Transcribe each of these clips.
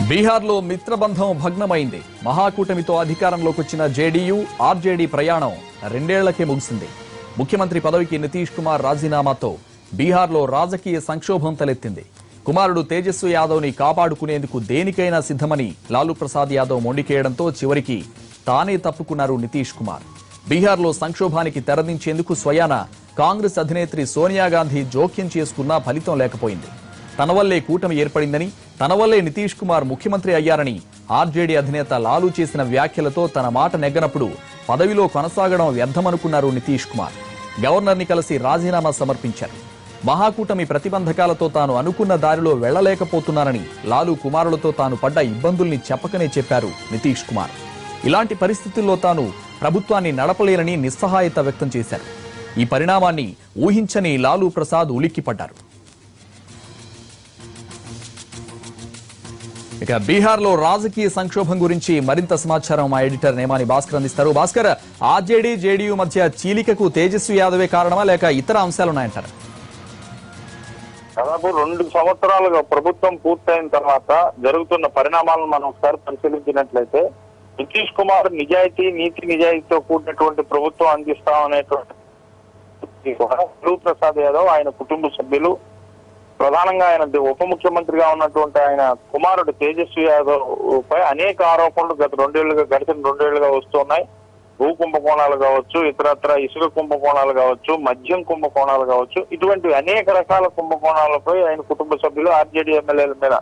బీహార్లో మిత్రబంధం భగ్నమైంది. మహాకూటమితో అధికారంలోకి వచ్చిన జేడీయూ, ఆర్జేడీ ప్రయాణం రెండేళ్లకే ముగిసింది. ముఖ్యమంత్రి పదవికి నితీష్ కుమార్ రాజీనామాతో బీహార్లో రాజకీయ సంక్షోభం తలెత్తింది. కుమారుడు తేజస్వి యాదవ్ని కాపాడుకునేందుకు దేనికైనా సిద్ధమని లాలూ ప్రసాద్ యాదవ్ మొండికేయడంతో చివరికి తానే తప్పుకున్నారు నితీష్ కుమార్. బీహార్లో సంక్షోభానికి తెరదించేందుకు స్వయాన కాంగ్రెస్ అధినేత్రి సోనియా గాంధీ జోక్యం చేసుకున్నా ఫలితం లేకపోయింది. తన వల్లే కూటమి ఏర్పడిందని, తన వల్లే నితీష్ కుమార్ ముఖ్యమంత్రి అయ్యారని ఆర్జేడీ అధినేత లాలూ చేసిన వ్యాఖ్యలతో తన మాట నెగ్గనప్పుడు పదవిలో కొనసాగడం వ్యర్థమనుకున్నారు నితీష్ కుమార్. గవర్నర్ని కలిసి రాజీనామా సమర్పించారు. మహాకూటమి ప్రతిబంధకాలతో తాను అనుకున్న దారిలో వెళ్లలేకపోతున్నానని లాలూ కుమారులతో తాను పడ్డ ఇబ్బందుల్ని చెప్పకనే చెప్పారు నితీష్ కుమార్. ఇలాంటి పరిస్థితుల్లో తాను ప్రభుత్వాన్ని నడపలేనని నిస్సహాయత వ్యక్తం చేశారు. ఈ పరిణామాన్ని ఊహించని లాలూ ప్రసాద్ ఉలిక్కిపడ్డారు. ఇక బీహార్లో రాజకీయ సంక్షోభం గురించి మరింత సమాచారం మా ఎడిటర్ నేమాని భాస్కర్ అందిస్తారు. భాస్కర్, ఆర్జేడీ జేడీయూ మధ్య చీలికకు తేజస్వి యాదవే కారణమా లేక ఇతర అంశాలున్నాయంటారు? దాదాపు 2 సంవత్సరాలుగా ప్రభుత్వం పూర్తయిన తర్వాత జరుగుతున్న పరిణామాలను మనం ఒకసారి పరిశీలించినట్లయితే నితీష్ కుమార్ నీతి నిజాయితీతో కూడినటువంటి ప్రభుత్వం అందిస్తామనేటువంటి లాలూ ప్రసాద్ యాదవ్, ఆయన కుటుంబ సభ్యులు, ప్రధానంగా ఆయన ఉప ముఖ్యమంత్రిగా ఉన్నటువంటి ఆయన కుమారుడు తేజస్వి యాదవ్ పై అనేక ఆరోపణలు గడిచిన 2 ఏళ్లుగా వస్తున్నాయి. భూ కుంభకోణాలు కావచ్చు, ఇతరత్ర ఇసుక కుంభకోణాలు కావచ్చు, మద్యం కుంభకోణాలు కావచ్చు, ఇటువంటి అనేక రకాల కుంభకోణాలపై ఆయన కుటుంబ సభ్యులు ఆర్జేడీ ఎమ్మెల్యేల మీద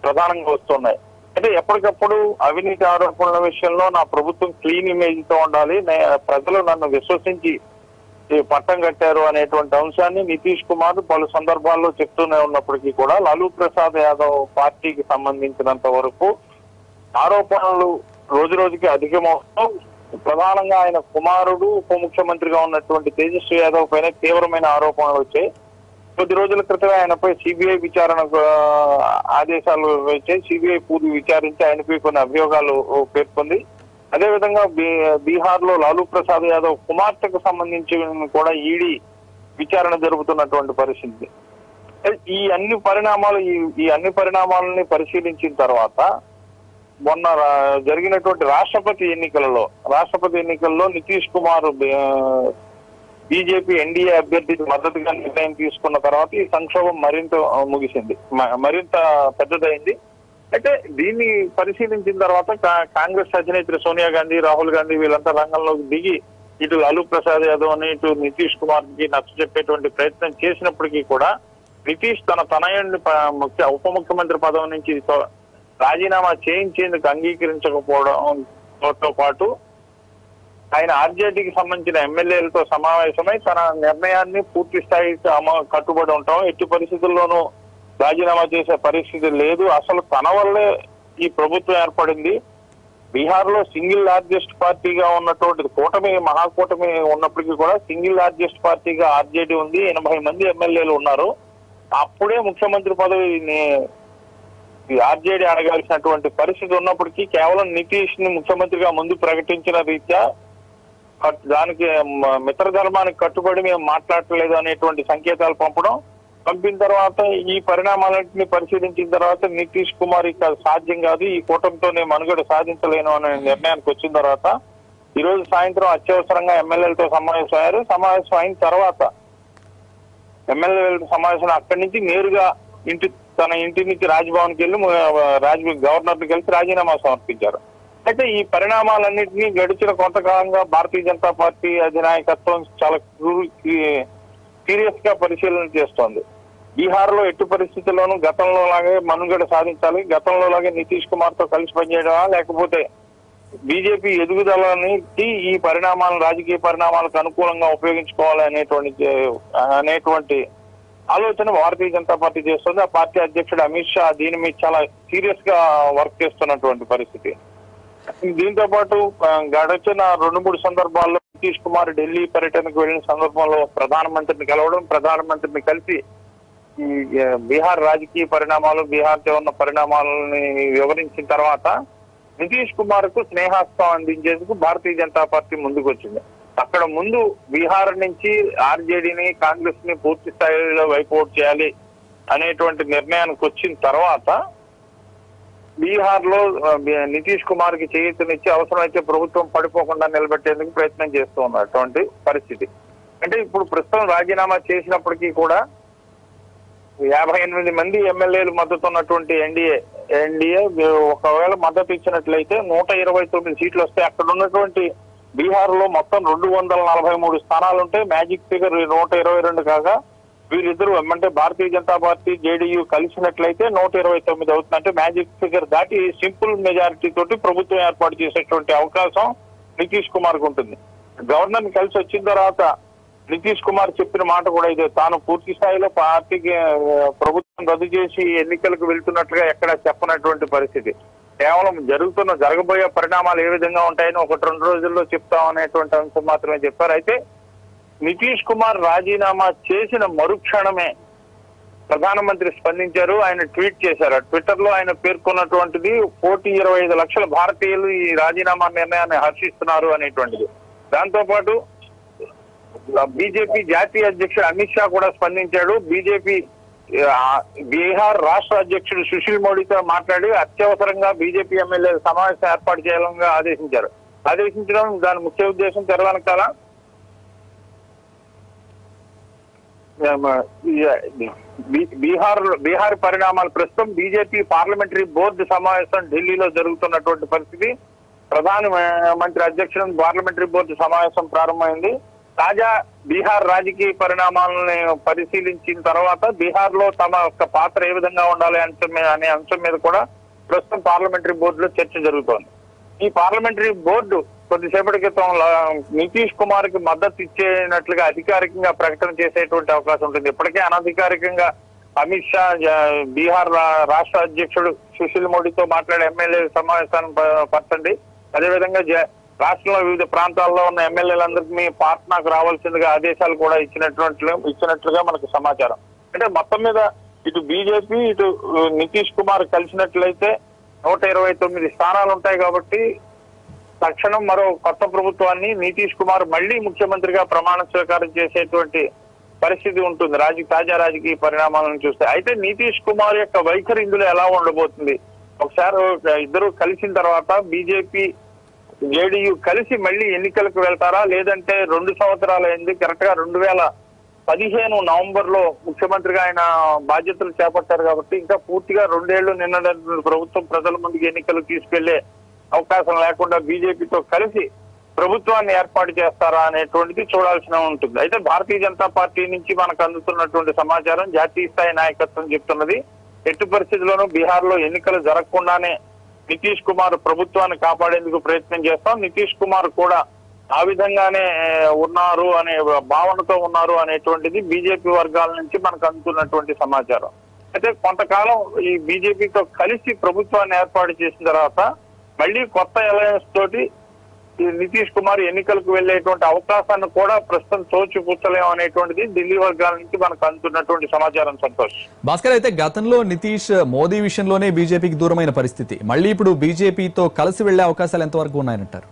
ప్రధానంగా వస్తున్నాయి. అంటే ఎప్పటికప్పుడు అవినీతి ఆరోపణల విషయంలో నా ప్రభుత్వం క్లీన్ ఇమేజ్ తో ఉండాలి, ప్రజలు నన్ను విశ్వసించి పట్టం కట్టారు అనేటువంటి అంశాన్ని నితీష్ కుమార్ పలు సందర్భాల్లో చెప్తూనే ఉన్నప్పటికీ కూడా లాలూ ప్రసాద్ యాదవ్ పార్టీకి సంబంధించినంత వరకు ఆరోపణలు రోజు రోజుకి అధికమవుతూ ప్రధానంగా ఆయన కుమారుడు ఉప ముఖ్యమంత్రిగా ఉన్నటువంటి తేజస్వి యాదవ్ పైన తీవ్రమైన ఆరోపణలు వచ్చాయి. కొద్ది రోజుల క్రితమే ఆయనపై సిబిఐ విచారణ ఆదేశాలు వచ్చాయి. సిబిఐ పూర్తి విచారించి ఆయనపై కొన్ని అభియోగాలు పేర్కొంది. అదేవిధంగా బీహార్ లో లాలూ ప్రసాద్ యాదవ్ కుమార్తెకు సంబంధించి కూడా ఈడీ విచారణ జరుపుతున్నటువంటి పరిస్థితి. ఈ అన్ని పరిణామాలని పరిశీలించిన తర్వాత మొన్న జరిగినటువంటి రాష్ట్రపతి ఎన్నికల్లో నితీష్ కుమార్ బీజేపీ ఎన్డీఏ అభ్యర్థికి మద్దతుగా నిర్ణయం తీసుకున్న తర్వాత ఈ సంక్షోభం మరింత పెద్దదైంది. అయితే దీన్ని పరిశీలించిన తర్వాత కాంగ్రెస్ అధినేత్రి సోనియా గాంధీ, రాహుల్ గాంధీ వీళ్ళంతా రంగంలోకి దిగి ఇటు లాలూ ప్రసాద్ యాదవ్ అని ఇటు నితీష్ కుమార్ కి నచ్చ చెప్పేటువంటి ప్రయత్నం చేసినప్పటికీ కూడా నితీష్ తన తనయుడిని ఉప ముఖ్యమంత్రి పదవి నుంచి రాజీనామా చేయించేందుకు అంగీకరించకపోవడంతో పాటు ఆయన ఆర్జేడీకి సంబంధించిన ఎమ్మెల్యేలతో సమావేశమై తన నిర్ణయాన్ని పూర్తి స్థాయికి కట్టుబడి ఉంటాం, ఎట్టి పరిస్థితుల్లోనూ రాజీనామా చేసే పరిస్థితి లేదు, అసలు తన వల్లే ఈ ప్రభుత్వం ఏర్పడింది, బీహార్ లో సింగిల్ లార్జెస్ట్ పార్టీగా ఉన్నటువంటి మహాకూటమి ఉన్నప్పటికీ కూడా సింగిల్ లార్జెస్ట్ పార్టీగా ఆర్జేడీ ఉంది, 80 మంది ఎమ్మెల్యేలు ఉన్నారు, అప్పుడే ముఖ్యమంత్రి పదవిని ఆర్జేడీ అడగాల్సినటువంటి పరిస్థితి ఉన్నప్పటికీ కేవలం నితీష్ ని ముఖ్యమంత్రిగా ముందు ప్రకటించిన రీత్యా దానికి మిత్రధర్మానికి కట్టుబడి మేము మాట్లాడలేదు అనేటువంటి సంకేతాలు పంపిన తర్వాత ఈ పరిణామాలన్నింటినీ పరిశీలించిన తర్వాత నితీష్ కుమార్ ఇక సాధ్యం కాదు, ఈ కూటమితోనే మనుగడ సాధించలేను అనే నిర్ణయానికి వచ్చిన తర్వాత ఈ రోజు సాయంత్రం అత్యవసరంగా ఎమ్మెల్యేలతో సమావేశమయ్యారు. సమావేశం అయిన తర్వాత ఎమ్మెల్యేలతో సమావేశం అక్కడి నుంచి నేరుగా తన ఇంటి నుంచి రాజ్భవన్కి వెళ్ళి గవర్నర్ని కలిసి రాజీనామా సమర్పించారు. అయితే ఈ పరిణామాలన్నింటినీ గడిచిన కొంతకాలంగా భారతీయ జనతా పార్టీ అధినాయకత్వం చాలా సీరియస్ గా పరిశీలన చేస్తోంది. బీహార్ లో ఎట్టి పరిస్థితుల్లోనూ గతంలో లాగే మనుగడ సాధించాలి, గతంలో లాగే నితీష్ కుమార్ తో కలిసి పనిచేయడమా లేకపోతే బీజేపీ ఎదుగుదలకి ఈ రాజకీయ పరిణామాలకు అనుకూలంగా ఉపయోగించుకోవాలి అనేటువంటి ఆలోచన భారతీయ జనతా పార్టీ చేస్తుంది. ఆ పార్టీ అధ్యక్షుడు అమిత్ షా దీని మీద చాలా సీరియస్ గా వర్క్ చేస్తున్నటువంటి పరిస్థితి. దీంతో పాటు గడిచిన 2-3 సందర్భాల్లో నితీష్ కుమార్ ఢిల్లీ పర్యటనకు వెళ్లిన సందర్భంలో ప్రధానమంత్రిని కలవడం, ప్రధానమంత్రిని కలిసి ఈ బీహార్ రాజకీయ పరిణామాలు, బీహార్తో ఉన్న పరిణామాలని వివరించిన తర్వాత నితీష్ కుమార్ కు స్నేహాస్తం అందించేందుకు భారతీయ జనతా పార్టీ ముందుకు వచ్చింది. అక్కడ ముందు బీహార్ నుంచి ఆర్జేడీని, కాంగ్రెస్ ని పూర్తి స్థాయిలో వైపౌట్ చేయాలి అనేటువంటి నిర్ణయానికి వచ్చిన తర్వాత బీహార్ లో నితీష్ కుమార్ కి చేయూతనిచ్చి అవసరమైతే ప్రభుత్వం పడిపోకుండా నిలబెట్టేందుకు ప్రయత్నం చేస్తూ ఉన్నటువంటి పరిస్థితి. అంటే ఇప్పుడు ప్రస్తుతం రాజీనామా చేసినప్పటికీ కూడా 58 మంది ఎమ్మెల్యేలు మద్దతు ఉన్నటువంటి ఎన్డీఏ ఒకవేళ మద్దతు ఇచ్చినట్లయితే 129 సీట్లు వస్తాయి. అక్కడ ఉన్నటువంటి బీహార్ లో మొత్తం 243 స్థానాలు ఉంటాయి. మ్యాజిక్ ఫిగర్ 122 కాగా వీరిద్దరు అంటే భారతీయ జనతా పార్టీ జేడీయూ కలిసినట్లయితే 129 అవుతుంది. అంటే మ్యాజిక్ ఫిగర్ దాటి సింపుల్ మెజారిటీ తోటి ప్రభుత్వం ఏర్పాటు చేసేటువంటి అవకాశం నితీష్ కుమార్ కు ఉంటుంది. గవర్నర్ ని కలిసి వచ్చిన తర్వాత నితీష్ కుమార్ చెప్పిన మాట కూడా ఇదే, తాను పూర్తి స్థాయిలో పార్టీకి ప్రభుత్వం రద్దు చేసి ఎన్నికలకు వెళ్తున్నట్లుగా ఎక్కడా చెప్పనటువంటి పరిస్థితి. కేవలం జరగబోయే పరిణామాలు ఏ విధంగా ఉంటాయని 1-2 రోజుల్లో చెప్తాం అనేటువంటి అంశం మాత్రమే చెప్పారు. అయితే నితీష్ కుమార్ రాజీనామా చేసిన మరుక్షణమే ప్రధానమంత్రి స్పందించారు. ఆయన ట్వీట్ చేశారు. ట్విట్టర్ లో ఆయన పేర్కొన్నటువంటిది 25 లక్షల భారతీయులు ఈ రాజీనామా నిర్ణయాన్ని హర్షిస్తున్నారు అనేటువంటిది. దాంతో పాటు బీజేపీ జాతీయ అధ్యక్షుడు అమిత్ షా కూడా స్పందించాడు. బీజేపీ బీహార్ రాష్ట్ర అధ్యక్షుడు సుశీల్ మోడీతో మాట్లాడి అత్యవసరంగా బీజేపీ ఎమ్మెల్యే సమావేశం ఏర్పాటు చేయాలని ఆదేశించడం దాని ముఖ్య ఉద్దేశం తెరవనకాల బీహార్ పరిణామాలు ప్రస్తుతం బీజేపీ పార్లమెంటరీ బోర్డు సమావేశం ఢిల్లీలో జరుగుతున్నటువంటి పరిస్థితి. ప్రధాన మంత్రి అధ్యక్షుడు పార్లమెంటరీ బోర్డు సమావేశం ప్రారంభమైంది. తాజా బీహార్ రాజకీయ పరిణామాలను పరిశీలించిన తర్వాత బీహార్ లో తమ యొక్క పాత్ర ఏ విధంగా ఉండాలి అనే అంశం మీద కూడా ప్రస్తుతం పార్లమెంటరీ బోర్డులో చర్చ జరుగుతోంది. ఈ పార్లమెంటరీ బోర్డు కొద్దిసేపటి క్రితం నితీష్ కుమార్ కి మద్దతు ఇచ్చేనట్లుగా అధికారికంగా ప్రకటన చేసేటువంటి అవకాశం ఉంటుంది. ఇప్పటికే అనధికారికంగా అమిత్ షా బీహార్ రాష్ట్ర అధ్యక్షుడు సుశీల్ మోడీతో మాట్లాడే ఎమ్మెల్యే సమావేశాన్ని పరచండి. అదేవిధంగా రాష్ట్రంలో వివిధ ప్రాంతాల్లో ఉన్న ఎమ్మెల్యేలందరికీ పాట్నాకు రావాల్సిందిగా ఆదేశాలు కూడా ఇచ్చినట్లుగా మనకు సమాచారం. అంటే మొత్తం మీద ఇటు బీజేపీ ఇటు నితీష్ కుమార్ కలిసినట్లయితే 129 స్థానాలు ఉంటాయి. కాబట్టి తక్షణం మరో కొత్త ప్రభుత్వాన్ని నితీష్ కుమార్ మళ్లీ ముఖ్యమంత్రిగా ప్రమాణ స్వీకారం చేసేటువంటి పరిస్థితి ఉంటుంది తాజా రాజకీయ పరిణామాలను చూస్తే. అయితే నితీష్ కుమార్ యొక్క వైఖరి ఇందులో ఎలా ఉండబోతుంది? ఒకసారి ఇద్దరు కలిసిన తర్వాత బీజేపీ జేడీయూ కలిసి మళ్లీ ఎన్నికలకు వెళ్తారా, లేదంటే 2 సంవత్సరాలు అయింది, కరెక్ట్ గా 2015 నవంబర్ లో ముఖ్యమంత్రిగా ఆయన బాధ్యతలు చేపట్టారు. కాబట్టి ఇంకా పూర్తిగా 2 ఏళ్లు నిన్న ప్రభుత్వం ప్రజల ముందుకు ఎన్నికలు తీసుకెళ్లే అవకాశం లేకుండా బీజేపీతో కలిసి ప్రభుత్వాన్ని ఏర్పాటు చేస్తారా అనేటువంటిది చూడాల్సిన ఉంటుంది. అయితే భారతీయ జనతా పార్టీ నుంచి మనకు అందుతున్నటువంటి సమాచారం జాతీయ స్థాయి నాయకత్వం చెప్తున్నది, ఎట్టి పరిస్థితుల్లోనూ బీహార్ లో ఎన్నికలు జరగకుండానే నితీష్ కుమార్ ప్రభుత్వాన్ని కాపాడేందుకు ప్రయత్నం చేస్తాం, నితీష్ కుమార్ కూడా ఆ విధంగానే ఉన్నారు అనే భావనతో ఉన్నారు అనేటువంటిది బీజేపీ వర్గాల నుంచి మనకు అందుతున్నటువంటి సమాచారం. అయితే కొంతకాలం ఈ బీజేపీతో కలిసి ప్రభుత్వాన్ని ఏర్పాటు చేసిన తర్వాత మళ్లీ కొత్త అలయన్స్ తోటి నితీష్ కుమార్ ఎన్నికలకు వెళ్లేటువంటి అవకాశాన్ని కూడా ప్రస్తుతం తోచిపుచ్చలేం అనేటువంటిది ఢిల్లీ వర్గాల నుంచి మనకు అందుతున్నటువంటి సమాచారం. సంతోష్ భాస్కర్, అయితే గతంలో నితీష్ మోదీ విషయంలోనే బీజేపీకి దూరమైన పరిస్థితి, మళ్ళీ ఇప్పుడు బీజేపీతో కలిసి వెళ్లే అవకాశాలు ఎంతవరకు ఉన్నాయంటారు?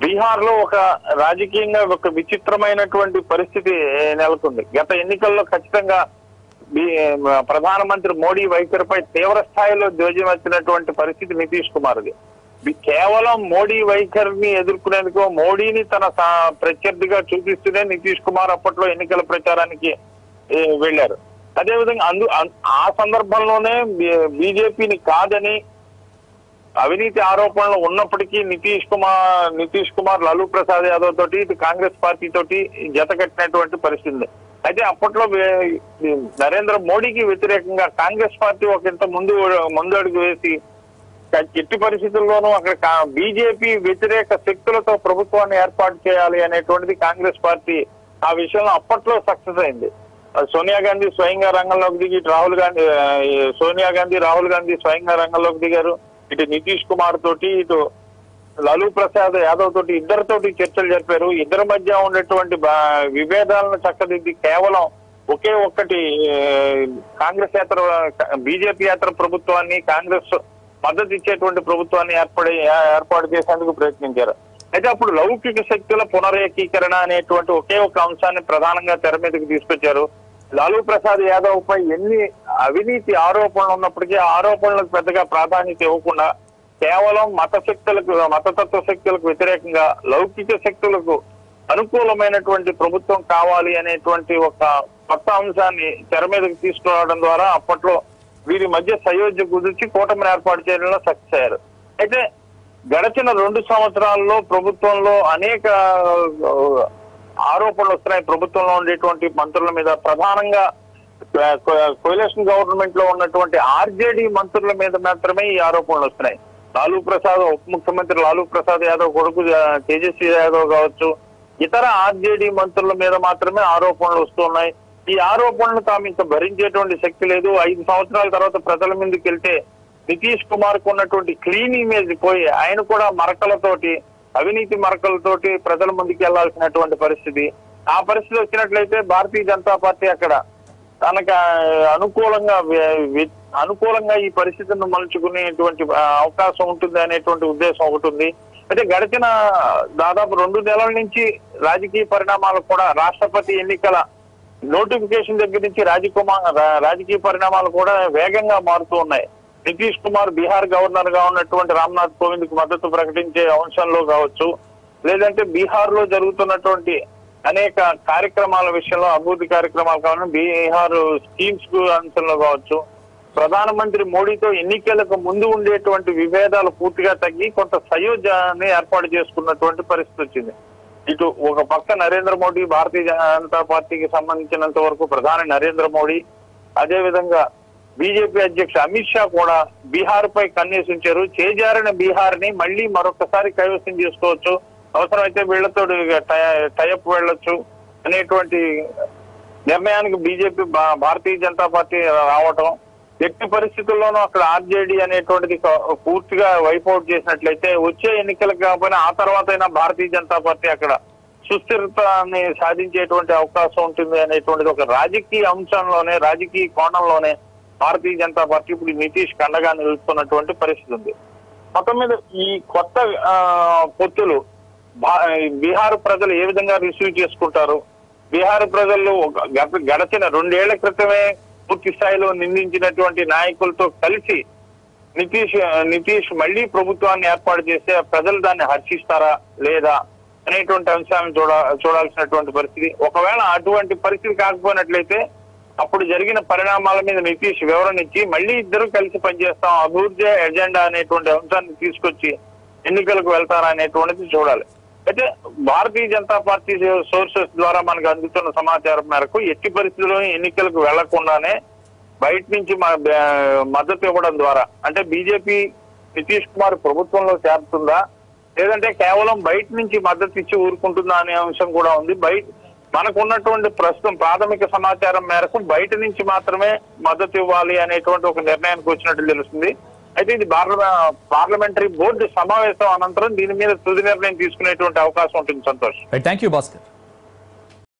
బీహార్ లో ఒక రాజకీయంగా ఒక విచిత్రమైనటువంటి పరిస్థితి నెలకొంది. గత ఎన్నికల్లో ఖచ్చితంగా ప్రధానమంత్రి మోడీ వైఖరిపై తీవ్ర స్థాయిలో ధ్వజమెత్తినటువంటి పరిస్థితి నితీష్ కుమార్ది. కేవలం మోడీ వైఖరిని ఎదుర్కొనేందుకు మోడీని తన ప్రత్యర్థిగా చూపిస్తూనే నితీష్ కుమార్ అప్పట్లో ఎన్నికల ప్రచారానికి వెళ్లారు. అదేవిధంగా ఆ సందర్భంలోనే బీజేపీని కాదని అవినీతి ఆరోపణలు ఉన్నప్పటికీ నితీష్ కుమార్ లాలూ ప్రసాద్ యాదవ్ తోటి ఇటు కాంగ్రెస్ పార్టీ తోటి జత కట్టినటువంటి పరిస్థితి. అయితే అప్పట్లో నరేంద్ర మోడీకి వ్యతిరేకంగా కాంగ్రెస్ పార్టీ ఒకంత ముందడుగు వేసి ఎట్టి పరిస్థితుల్లోనూ అక్కడ బీజేపీ వ్యతిరేక శక్తులతో ప్రభుత్వాన్ని ఏర్పాటు చేయాలి అనేటువంటిది కాంగ్రెస్ పార్టీ ఆ విషయంలో అప్పట్లో సక్సెస్ అయింది. సోనియా గాంధీ స్వయంగా రంగంలోకి దిగి రాహుల్ గాంధీ స్వయంగా రంగంలోకి దిగారు. ఇటు నితీష్ కుమార్ తోటి ఇటు లాలూ ప్రసాద్ యాదవ్ తోటి ఇద్దరితోటి చర్చలు జరిపారు. ఇద్దరి మధ్య ఉండేటువంటి విభేదాలను చక్కదిద్ది కేవలం ఒకే ఒక్కటి బీజేపీయేతర ప్రభుత్వాన్ని, కాంగ్రెస్ మద్దతు ఇచ్చేటువంటి ప్రభుత్వాన్ని ఏర్పాటు చేసేందుకు ప్రయత్నించారు. అయితే అప్పుడు లౌకిక శక్తుల పునరేకీకరణ అనేటువంటి ఒకే ఒక అంశాన్ని ప్రధానంగా తెర మీదకి తీసుకొచ్చారు. లాలూ ప్రసాద్ యాదవ్ పై ఎన్ని అవినీతి ఆరోపణలు ఉన్నప్పటికీ ఆరోపణలకు పెద్దగా ప్రాధాన్యత ఇవ్వకుండా కేవలం మతతత్వ శక్తులకు వ్యతిరేకంగా లౌకిక శక్తులకు అనుకూలమైనటువంటి ప్రభుత్వం కావాలి అనేటువంటి ఒక కొత్త అంశాన్ని తెర మీదకి తీసుకురావడం ద్వారా అప్పట్లో వీరి మధ్య సయోధ్య కుదిర్చి కూటమిని ఏర్పాటు చేయడంలో సక్సెస్ అయ్యారు. అయితే గడిచిన 2 సంవత్సరాల్లో ప్రభుత్వంలో అనేక ఆరోపణలు వస్తున్నాయి. ప్రభుత్వంలో ఉండేటువంటి మంత్రుల మీద, ప్రధానంగా కోalition గవర్నమెంట్ లో ఉన్నటువంటి ఆర్జేడీ మంత్రుల మీద మాత్రమే ఈ ఆరోపణలు వస్తున్నాయి. లాలూ ప్రసాద్, ఉప ముఖ్యమంత్రి లాలూ ప్రసాద్ యాదవ్ కొడుకు తేజస్వి యాదవ్ కావచ్చు, ఇతర ఆర్జేడీ మంత్రుల మీద మాత్రమే ఆరోపణలు వస్తున్నాయి. ఈ ఆరోపణలు తాము ఇంకా భరించేటువంటి శక్తి లేదు. 5 సంవత్సరాల తర్వాత ప్రజల ముందుకు వెళ్తే నితీష్ కుమార్ కు ఉన్నటువంటి క్లీన్ ఇమేజ్ పోయి ఆయన కూడా మరకలతోటి, అవినీతి మరకలతోటి ప్రజల ముందుకు వెళ్లాల్సినటువంటి పరిస్థితి. ఆ పరిస్థితి వచ్చినట్లయితే భారతీయ జనతా పార్టీ అక్కడ తనకు అనుకూలంగా ఈ పరిస్థితిని మలుచుకునేటువంటి అవకాశం ఉంటుంది అనేటువంటి ఉద్దేశం ఒకటి ఉంది. అయితే గడిచిన దాదాపు 2 నెలల నుంచి రాజకీయ పరిణామాలు కూడా, రాష్ట్రపతి ఎన్నికల నోటిఫికేషన్ దగ్గర నుంచి రాజకీయ పరిణామాలు కూడా వేగంగా మారుతూ ఉన్నాయి. నితీష్ కుమార్ బీహార్ గవర్నర్ గా ఉన్నటువంటి రామ్నాథ్ కోవింద్ కు మద్దతు ప్రకటించే అంశంలో కావచ్చు, లేదంటే బీహార్ లో జరుగుతున్నటువంటి అనేక కార్యక్రమాల విషయంలో, అభివృద్ధి కార్యక్రమాలు కావాలని బీహార్ స్కీమ్స్ అంశంలో కావచ్చు, ప్రధానమంత్రి మోడీతో ఎన్నికలకు ముందు ఉండేటువంటి విభేదాలు పూర్తిగా తగ్గి కొంత సయోధ్యాన్ని ఏర్పాటు చేసుకున్నటువంటి పరిస్థితి వచ్చింది. ఇటు ఒక పక్క నరేంద్ర మోడీ, భారతీయ జనతా పార్టీకి సంబంధించినంత వరకు ప్రధాని నరేంద్ర మోడీ, అదే విధంగా బీజేపీ అధ్యక్షుడు అమిత్ షా కూడా బీహార్ పై కన్నేసి ఉంచారు. చేజారిన బీహార్ ని మళ్ళీ మరొకసారి కైవసం చేసుకోవచ్చు, అవసరమైతే వీళ్లతో టైఅప్ వెళ్ళొచ్చు అనేటువంటి నిర్ణయానికి బీజేపీ, భారతీయ జనతా పార్టీ రావటం, ఎట్టి పరిస్థితుల్లోనూ అక్కడ ఆర్జేడీ అనేటువంటిది పూర్తిగా వైపౌట్ చేసినట్లయితే వచ్చే ఎన్నికలకు కాకపోయినా ఆ తర్వాత అయినా భారతీయ జనతా పార్టీ అక్కడ సుస్థిరతని సాధించేటువంటి అవకాశం ఉంటుంది అనేటువంటిది ఒక రాజకీయ అంశంలోనే, రాజకీయ కోణంలోనే భారతీయ జనతా పార్టీ ఇప్పుడు నితీష్ కండగా నిలుస్తున్నటువంటి పరిస్థితి ఉంది. మొత్తం మీద ఈ కొత్త పొత్తులు బీహార్ ప్రజలు ఏ విధంగా రిసీవ్ చేసుకుంటారు? బీహార్ ప్రజలు గడచిన 2 ఏళ్ల క్రితమే పూర్తి స్థాయిలో నిందించినటువంటి నాయకులతో కలిసి నితీష్ మళ్లీ ప్రభుత్వాన్ని ఏర్పాటు చేస్తే ప్రజలు దాన్ని హర్షిస్తారా లేదా అనేటువంటి అంశాలను చూడాల్సినటువంటి పరిస్థితి. ఒకవేళ అటువంటి పరిస్థితి కాకపోయినట్లయితే అప్పుడు జరిగిన పరిణామాల మీద నితీష్ వివరణ ఇచ్చి మళ్లీ ఇద్దరు కలిసి పనిచేస్తాం, అభివృద్ధి ఎజెండా అనేటువంటి అంశాన్ని తీసుకొచ్చి ఎన్నికలకు వెళ్తారా అనేటువంటిది చూడాలి. అయితే భారతీయ జనతా పార్టీ సోర్సెస్ ద్వారా మనకు అందుతున్న సమాచారం మేరకు ఎట్టి పరిస్థితుల్లో ఎన్నికలకు వెళ్లకుండానే బయట నుంచి మద్దతు ఇవ్వడం ద్వారా, అంటే బీజేపీ నితీష్ కుమార్ ప్రభుత్వంలో చేరుతుందా లేదంటే కేవలం బయట నుంచి మద్దతు ఇచ్చి ఊరుకుంటుందా అనే అంశం కూడా ఉంది. మనకున్నటువంటి ప్రస్తుతం ప్రాథమిక సమాచారం మేరకు బయట నుంచి మాత్రమే మద్దతు ఇవ్వాలి అనేటువంటి ఒక నిర్ణయానికి వచ్చినట్టు తెలుస్తుంది. అయితే ఇది పార్లమెంటరీ బోర్డు సమావేశం అనంతరం దీని మీద తుది నిర్ణయం తీసుకునేటువంటి అవకాశం ఉంటుంది. సంతోష్. Thank you Bhaskar.